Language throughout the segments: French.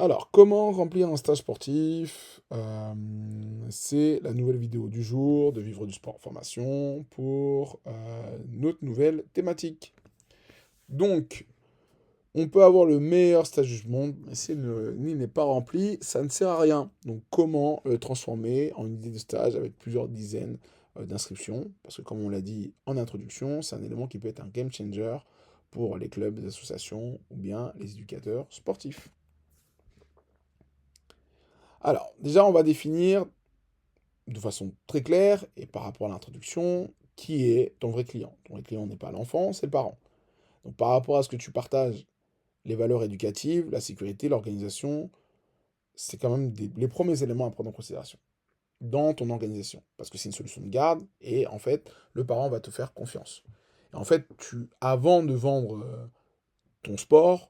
Alors, comment remplir un stage sportif? C'est la nouvelle vidéo du jour de Vivre du sport en formation pour notre nouvelle thématique. Donc, on peut avoir le meilleur stage du monde, mais si il n'est pas rempli, ça ne sert à rien. Donc, comment le transformer en une idée de stage avec plusieurs dizaines d'inscriptions? Parce que, comme on l'a dit en introduction, c'est un élément qui peut être un game changer pour les clubs, les associations ou bien les éducateurs sportifs. Alors, déjà, on va définir de façon très claire et par rapport à l'introduction qui est ton vrai client. Ton vrai client n'est pas l'enfant, c'est le parent. Donc, par rapport à ce que tu partages, les valeurs éducatives, la sécurité, l'organisation, c'est quand même les premiers éléments à prendre en considération dans ton organisation. Parce que c'est une solution de garde et en fait, le parent va te faire confiance. Et en fait, avant de vendre ton sport,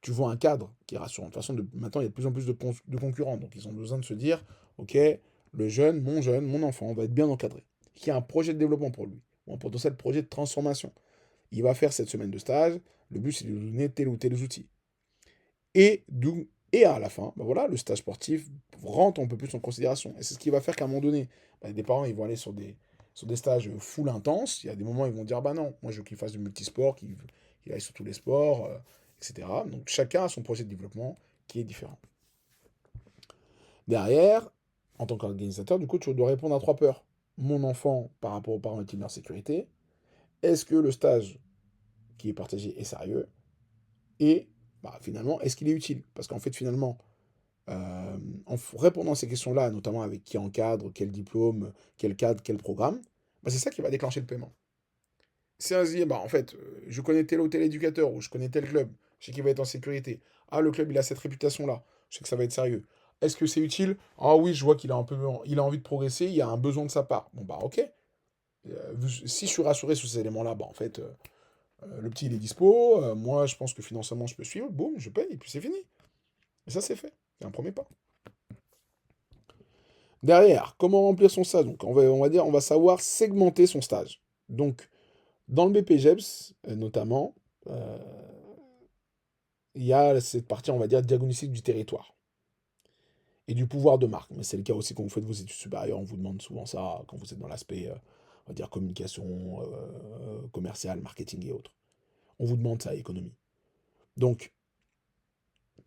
tu vois un cadre qui est rassurant. De toute façon, maintenant, il y a de plus en plus de concurrents. Donc, ils ont besoin de se dire, OK, le jeune, mon enfant, va être bien encadré. Il y a un projet de développement pour lui, ou un potentiel projet de transformation. Il va faire cette semaine de stage. Le but, c'est de lui donner tel ou tel outil. Et à la fin, bah voilà, le stage sportif rentre un peu plus en considération. Et c'est ce qui va faire qu'à un moment donné, bah, des parents ils vont aller sur des stages full intenses. Il y a des moments où ils vont dire, bah non, moi je veux qu'il fasse du multisport, qu'il aille sur tous les sports, etc. Donc chacun a son projet de développement qui est différent. Derrière, en tant qu'organisateur, du coup, tu dois répondre à trois peurs. Mon enfant, par rapport aux parents, est-il en sécurité? Est-ce que le stage qui est partagé est sérieux? Et bah, finalement, est-ce qu'il est utile? Parce qu'en fait, finalement, répondant à ces questions-là, notamment avec qui encadre, quel diplôme, quel cadre, quel programme, bah, c'est ça qui va déclencher le paiement. Si on se dit, bah, en fait, je connais tel ou tel éducateur, ou je connais tel club, je sais qu'il va être en sécurité. Ah, le club, il a cette réputation-là, je sais que ça va être sérieux. Est-ce que c'est utile? Ah oui, je vois qu'il a un peu, il a envie de progresser, il y a un besoin de sa part. Bon, bah, ok. Si je suis rassuré sur ces éléments-là, bah, en fait, le petit, il est dispo, moi, je pense que financièrement, je peux suivre, boum, je paye, et puis c'est fini. Et ça, c'est fait. C'est un premier pas. Derrière, comment remplir son stage? Donc, on va dire, on va savoir segmenter son stage. Donc, dans le BPGEPS, notamment, euh, il y a cette partie, on va dire, diagnostic du territoire et du pouvoir de marque. Mais c'est le cas aussi quand vous faites vos études supérieures, on vous demande souvent ça quand vous êtes dans l'aspect, on va dire, communication, commerciale, marketing et autres. On vous demande ça, économie. Donc,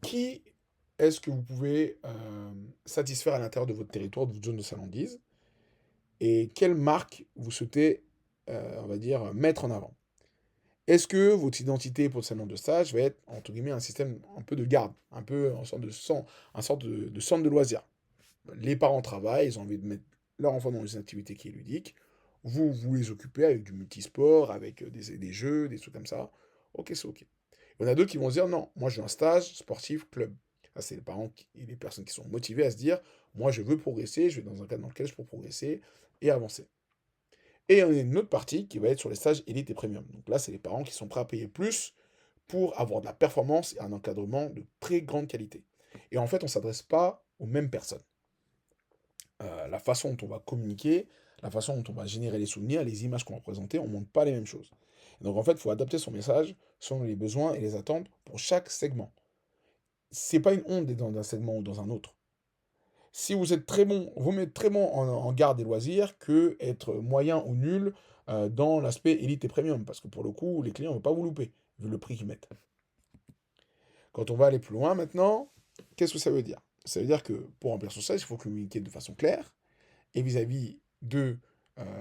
qui est-ce que vous pouvez satisfaire à l'intérieur de votre territoire, de votre zone de salandise, et quelle marque vous souhaitez, on va dire, mettre en avant? Est-ce que votre identité pour le salon de stage va être, entre guillemets, un système un peu de garde, un peu en sorte de centre, un sorte de centre de loisirs? Les parents travaillent, ils ont envie de mettre leur enfant dans une activité qui est ludique. Vous les occupez avec du multisport, avec des jeux, des trucs comme ça. Ok, c'est ok. Il y en a d'autres qui vont se dire, non, moi je veux un stage sportif club. Ça, c'est les parents et les personnes qui sont motivées à se dire, moi je veux progresser, je vais dans un cadre dans lequel je peux progresser et avancer. Et il y en a une autre partie qui va être sur les stages élite et premium. Donc là, c'est les parents qui sont prêts à payer plus pour avoir de la performance et un encadrement de très grande qualité. Et en fait, on ne s'adresse pas aux mêmes personnes. La façon dont on va communiquer, la façon dont on va générer les souvenirs, les images qu'on va présenter, on ne montre pas les mêmes choses. Donc en fait, il faut adapter son message selon les besoins et les attentes pour chaque segment. C'est pas une honte d'être dans un segment ou dans un autre. Si vous êtes très bon, vous mettez très bon en garde et loisirs que être moyen ou nul dans l'aspect élite et premium. Parce que pour le coup, les clients ne vont pas vous louper, vu le prix qu'ils mettent. Quand on va aller plus loin maintenant, qu'est-ce que ça veut dire? Ça veut dire que pour remplir son stage, il faut communiquer de façon claire et vis-à-vis de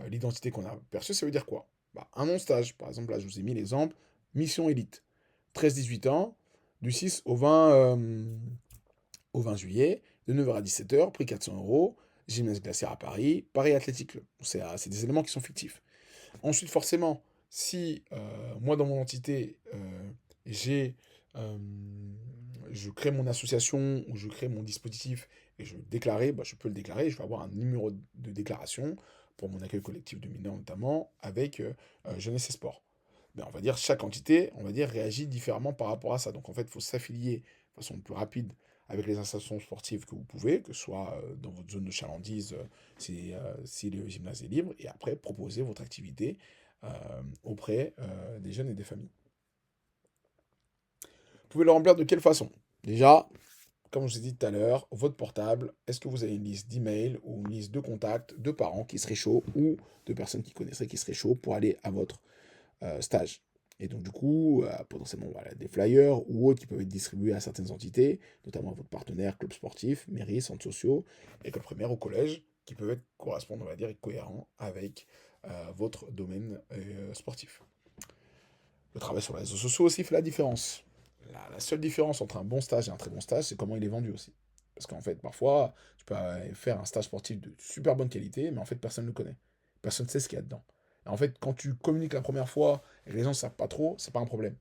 l'identité qu'on a perçue, ça veut dire quoi? Bah, un non-stage, par exemple, là je vous ai mis l'exemple, mission élite, 13-18 ans, du 6 au 20 juillet, de 9h à 17h, prix 400 euros, gymnase glaciaire à Paris, Paris Athletic Club. C'est des éléments qui sont fictifs. Ensuite, forcément, si moi dans mon entité, j'ai, euh, je crée mon association ou je crée mon dispositif et je veux le déclarer, bah, je peux le déclarer. Je vais avoir un numéro de déclaration pour mon accueil collectif de mineurs notamment avec Jeunesse et Sport. Ben, on va dire chaque entité, on va dire réagit différemment par rapport à ça. Donc en fait, il faut s'affilier de façon plus rapide avec les installations sportives que vous pouvez, que ce soit dans votre zone de chalandise, si le gymnase est libre, et après proposer votre activité auprès des jeunes et des familles. Vous pouvez le remplir de quelle façon? Déjà, comme je vous ai dit tout à l'heure, votre portable, est-ce que vous avez une liste d'emails ou une liste de contacts de parents qui seraient chauds ou de personnes qui connaisseraient qui seraient chauds pour aller à votre stage. Et donc du coup, potentiellement voilà, des flyers ou autres qui peuvent être distribués à certaines entités, notamment à votre partenaire, club sportif, mairie, centres sociaux, école primaire ou collège, qui peuvent être correspondre, on va dire, et cohérents avec votre domaine sportif. Le travail sur les réseaux sociaux aussi fait la différence. La seule différence entre un bon stage et un très bon stage, c'est comment il est vendu aussi. Parce qu'en fait, parfois, tu peux faire un stage sportif de super bonne qualité, mais en fait, personne ne le connaît. Personne ne sait ce qu'il y a dedans. Et en fait, quand tu communiques la première fois et que les gens ne savent pas trop, c'est pas un problème.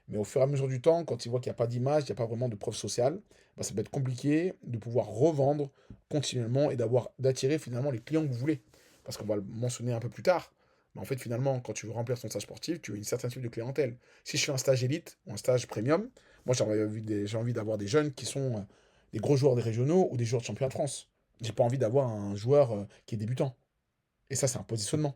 Mais au fur et à mesure du temps, quand ils voient qu'il n'y a pas d'image, il n'y a pas vraiment de preuve sociale, bah, ça peut être compliqué de pouvoir revendre continuellement et d'attirer finalement les clients que vous voulez. Parce qu'on va le mentionner un peu plus tard. Mais en fait, finalement, quand tu veux remplir ton stage sportif, tu as une certaine type de clientèle. Si je fais un stage élite ou un stage premium, moi j'ai envie d'avoir des jeunes qui sont des gros joueurs des régionaux ou des joueurs de championnat de France. J'ai pas envie d'avoir un joueur qui est débutant. Et ça, c'est un positionnement.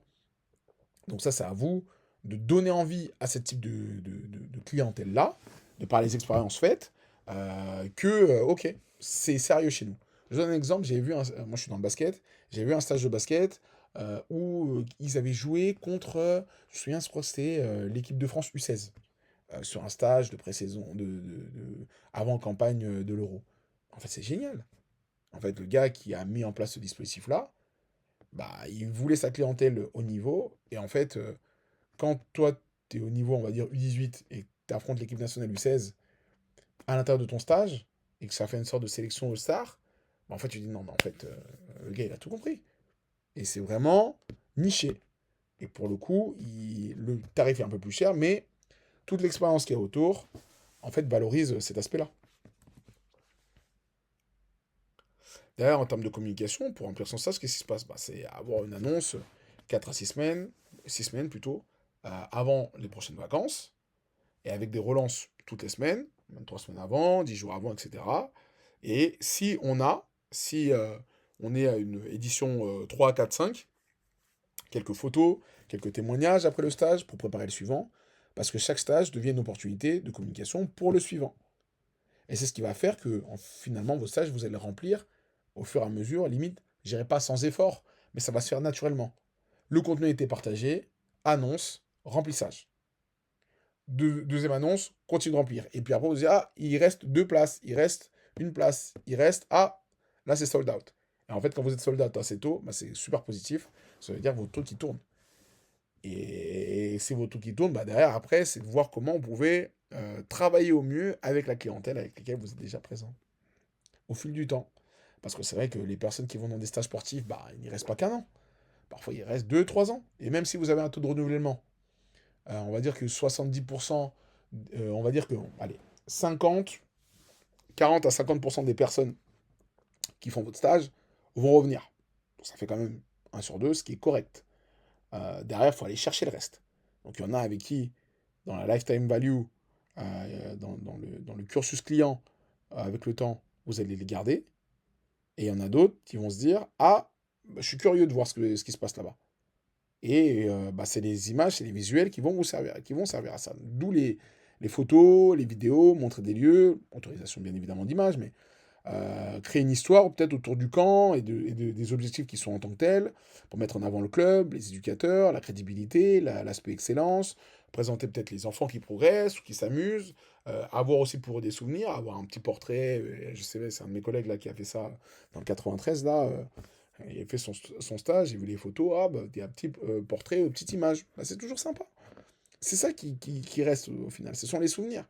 Donc ça, c'est à vous de donner envie à ce type de clientèle-là, de par les expériences faites, ok, c'est sérieux chez nous. Je vous donne un exemple, moi je suis dans le basket, j'ai vu un stage de basket où ils avaient joué contre, je me souviens, je crois que c'était l'équipe de France U16, sur un stage de pré-saison, avant campagne de l'Euro. En fait, c'est génial. En fait, le gars qui a mis en place ce dispositif-là, bah, il voulait sa clientèle au niveau, et en fait, quand toi, tu es au niveau, on va dire, U18 et que tu affrontes l'équipe nationale U16 à l'intérieur de ton stage et que ça fait une sorte de sélection au star, bah, en fait, tu dis non, mais en fait, le gars, il a tout compris. Et c'est vraiment niché. Et pour le coup, le tarif est un peu plus cher, mais toute l'expérience qu'il y a autour, en fait, valorise cet aspect-là. D'ailleurs, en termes de communication, pour remplir son stage, qu'est-ce qui se passe? Bah, c'est avoir une annonce 4 à 6 semaines, 6 semaines plutôt, avant les prochaines vacances, et avec des relances toutes les semaines, même 3 semaines avant, 10 jours avant, etc. Et si on est à une édition 3, 4, 5, quelques photos, quelques témoignages après le stage pour préparer le suivant, parce que chaque stage devient une opportunité de communication pour le suivant. Et c'est ce qui va faire que finalement vos stages, vous allez les remplir au fur et à mesure, limite, je dirais pas sans effort, mais ça va se faire naturellement. Le contenu a été partagé, annonce, remplissage. Deuxième annonce, continue de remplir. Et puis après, vous dites, ah, il reste 2 places, il reste une place, il reste, ah, là c'est sold out. Et en fait, quand vous êtes sold out assez tôt, bah, c'est super positif. Ça veut dire que votre truc qui tourne. Et si votre truc qui tourne, bah, derrière, après, c'est de voir comment vous pouvez travailler au mieux avec la clientèle avec laquelle vous êtes déjà présent au fil du temps. Parce que c'est vrai que les personnes qui vont dans des stages sportifs, bah, il n'y reste pas qu'un an. Parfois, il reste 2, 3 ans. Et même si vous avez un taux de renouvellement, on va dire que 70%, on va dire que, allez, 50, 40 à 50% des personnes qui font votre stage vont revenir. Donc ça fait quand même 1 sur 2, ce qui est correct. Derrière, il faut aller chercher le reste. Donc il y en a avec qui, dans la lifetime value, dans le cursus client, avec le temps, vous allez les garder. Et il y en a d'autres qui vont se dire, ah, bah, je suis curieux de voir ce qui se passe là-bas. Et bah, c'est les images, c'est les visuels qui vont servir à ça. D'où les photos, les vidéos, montrer des lieux, autorisation bien évidemment d'image, mais créer une histoire peut-être autour du camp des objectifs qui sont en tant que tels, pour mettre en avant le club, les éducateurs, la crédibilité, l'aspect excellence, présenter peut-être les enfants qui progressent ou qui s'amusent, avoir aussi pour eux des souvenirs, avoir un petit portrait, je sais, c'est un de mes collègues là qui a fait ça dans le 93 là, il a fait son stage, j'ai vu les photos, ah bah, il y a un petit portrait, une petite image, bah, c'est toujours sympa. C'est ça qui reste au final, ce sont les souvenirs.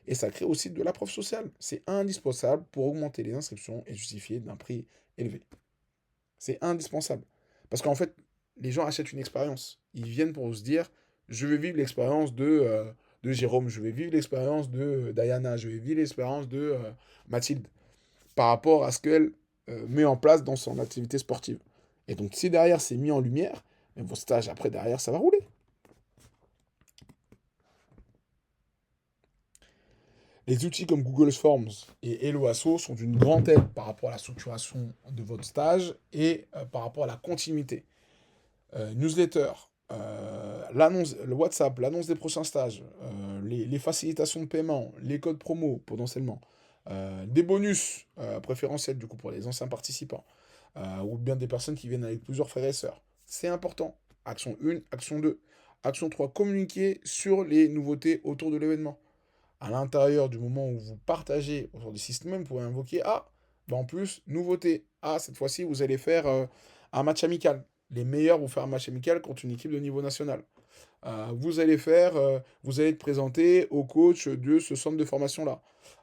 Et ça crée aussi de la preuve sociale. C'est indispensable pour augmenter les inscriptions et justifier d'un prix élevé. C'est indispensable. Parce qu'en fait, les gens achètent une expérience. Ils viennent pour se dire, je vais vivre l'expérience de Jérôme, je vais vivre l'expérience de Diana, je vais vivre l'expérience de Mathilde, par rapport à ce qu'elle met en place dans son activité sportive. Et donc, si derrière c'est mis en lumière, mais vos stages après, derrière, ça va rouler. Les outils comme Google Forms et Helloasso sont d'une grande aide par rapport à la structuration de votre stage et par rapport à la continuité. Newsletter, le WhatsApp, l'annonce des prochains stages, les facilitations de paiement, les codes promo potentiellement, Des bonus préférentiels du coup pour les anciens participants, ou bien des personnes qui viennent avec plusieurs frères et sœurs. C'est important. Action 1, action 2. Action 3, communiquer sur les nouveautés autour de l'événement. À l'intérieur du moment où vous partagez autour du système, vous pouvez invoquer, ah, bah en plus, nouveauté. Ah, cette fois-ci, vous allez faire un match amical. Les meilleurs vont faire un match amical contre une équipe de niveau national. Vous allez être présenté au coach de ce centre de formation-là.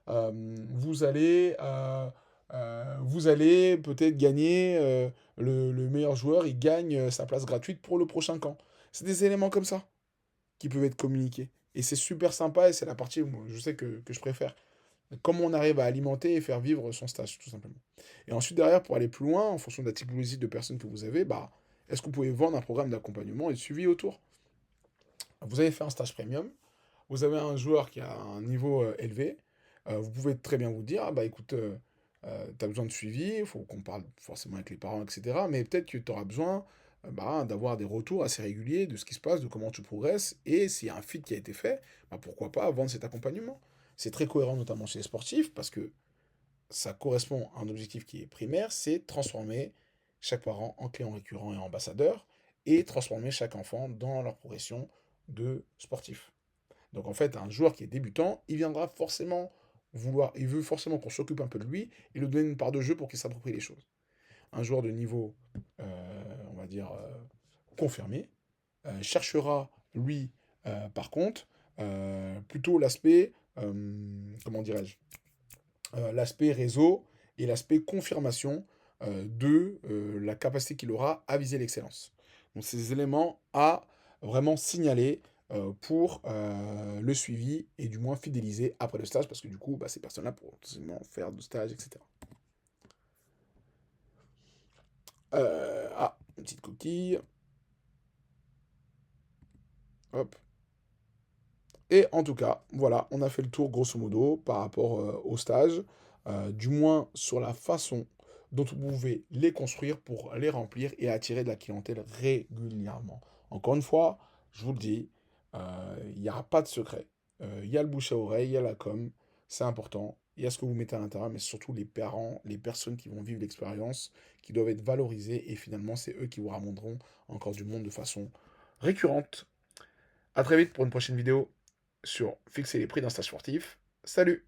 Euh, vous allez peut-être gagner, le meilleur joueur, il gagne sa place gratuite pour le prochain camp. C'est des éléments comme ça qui peuvent être communiqués. Et c'est super sympa et c'est la partie, moi, je sais que je préfère. Comment on arrive à alimenter et faire vivre son stage, tout simplement. Et ensuite, derrière, pour aller plus loin, en fonction de la typologie de personnes que vous avez, bah, est-ce que vous pouvez vendre un programme d'accompagnement et de suivi autour? Vous avez fait un stage premium, vous avez un joueur qui a un niveau élevé, vous pouvez très bien vous dire, ah bah écoute, tu as besoin de suivi, il faut qu'on parle forcément avec les parents, etc. Mais peut-être que tu auras besoin bah, d'avoir des retours assez réguliers de ce qui se passe, de comment tu progresses, et s'il y a un fit qui a été fait, bah, pourquoi pas vendre cet accompagnement. C'est très cohérent notamment chez les sportifs, parce que ça correspond à un objectif qui est primaire, c'est transformer chaque parent en client récurrent et ambassadeur, et transformer chaque enfant dans leur progression de sportif. Donc en fait, un joueur qui est débutant, il viendra forcément il veut forcément qu'on s'occupe un peu de lui et lui donne une part de jeu pour qu'il s'approprie les choses. Un joueur de niveau, on va dire, confirmé, cherchera, lui, par contre, plutôt l'aspect, comment dirais-je, l'aspect réseau et l'aspect confirmation de la capacité qu'il aura à viser l'excellence. Donc ces éléments à vraiment signaler pour le suivi et du moins fidéliser après le stage parce que du coup bah, ces personnes-là pourront potentiellement faire de stage, etc. Une petite coquille. Hop. Et en tout cas, voilà, on a fait le tour grosso modo par rapport au stage, du moins sur la façon dont vous pouvez les construire pour les remplir et attirer de la clientèle régulièrement. Encore une fois, je vous le dis, il n'y aura pas de secret. Il y a le bouche à oreille, il y a la com, c'est important. Il y a ce que vous mettez à l'intérieur, mais surtout les parents, les personnes qui vont vivre l'expérience, qui doivent être valorisées, et finalement, c'est eux qui vous ramèneront encore du monde de façon récurrente. A très vite pour une prochaine vidéo sur fixer les prix d'un stage sportif. Salut!